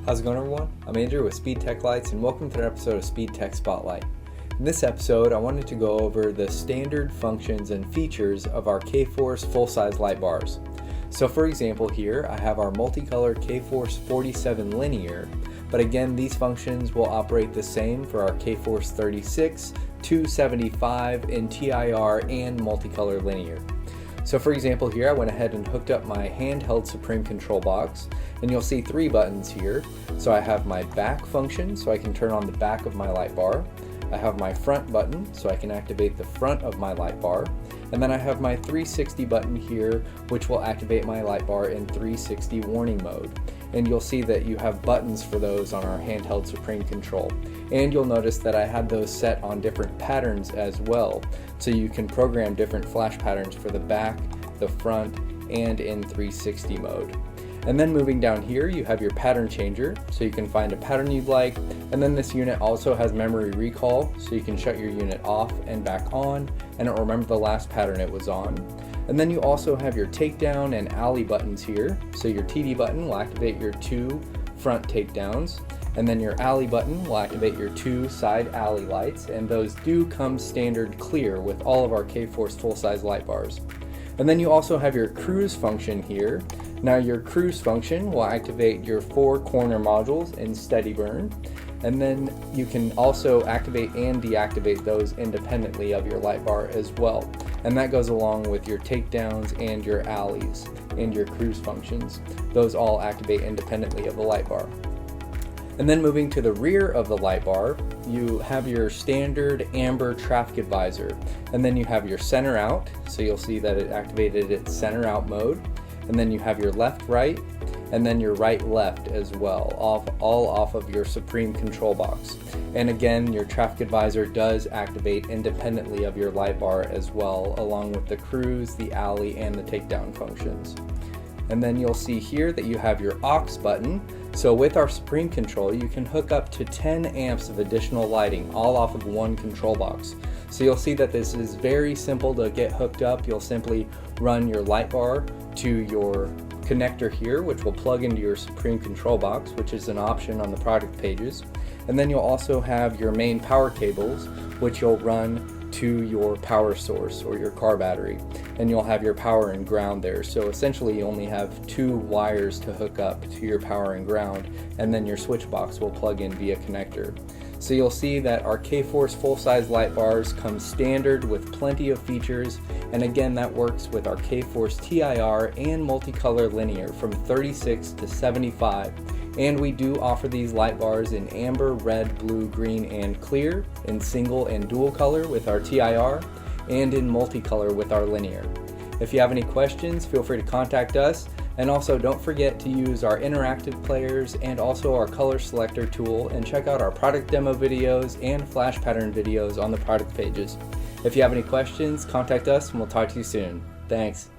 How's it going, everyone? I'm Andrew with SpeedTech Lights, and welcome to an episode of SpeedTech SpotLight. In this episode, I wanted to go over the standard functions and features of our K-Force full-size light bars. So for example here, I have our MultiColor K-Force 47 linear, but again, these functions will operate the same for our K-Force 36, 275, and TIR and MultiColor linear. So for example here, I went ahead and hooked up my handheld Supreme control box, and you'll see three buttons here. So I have my back function, so I can turn on the back of my light bar. I have my front button, so I can activate the front of my light bar. And then I have my 360 button here, which will activate my light bar in 360 warning mode. And you'll see that you have buttons for those on our handheld Supreme control. And you'll notice that I had those set on different patterns as well. So you can program different flash patterns for the back, the front, and in 360 mode. And then moving down here, you have your pattern changer, so you can find a pattern you'd like. And then this unit also has memory recall, so you can shut your unit off and back on, and it'll remember the last pattern it was on. And then you also have your takedown and alley buttons here. So your TD button will activate your two front takedowns, and then your alley button will activate your two side alley lights, and those do come standard clear with all of our K-Force full-size light bars. And then you also have your cruise function here. Now your cruise function will activate your four corner modules in steady burn, and then you can also activate and deactivate those independently of your light bar as well. And that goes along with your takedowns and your alleys and your cruise functions. Those all activate independently of the light bar. And then moving to the rear of the light bar, you have your standard amber traffic advisor, and then you have your center out, so you'll see that it activated its center out mode, and then you have your left right, and then your right left as well, all off of your Supreme control box. And again, your traffic advisor does activate independently of your light bar as well, along with the cruise, the alley, and the takedown functions. And then you'll see here that you have your aux button. So with our Supreme control, you can hook up to 10 amps of additional lighting, all off of one control box. So you'll see that this is very simple to get hooked up. You'll simply run your light bar to your connector here, which will plug into your Supreme control box, which is an option on the product pages. And then you'll also have your main power cables, which you'll run to your power source or your car battery, and you'll have your power and ground there. So essentially you only have two wires to hook up to your power and ground, and then your switch box will plug in via connector. So you'll see that our K-Force full-size light bars come standard with plenty of features, and again that works with our K-Force TIR and MultiColor linear from 36 to 75. And we do offer these light bars in amber, red, blue, green, and clear, in single and dual color with our TIR, and in multicolor with our linear. If you have any questions, feel free to contact us, and also don't forget to use our interactive players and also our color selector tool, and check out our product demo videos and flash pattern videos on the product pages. If you have any questions, contact us and we'll talk to you soon. Thanks.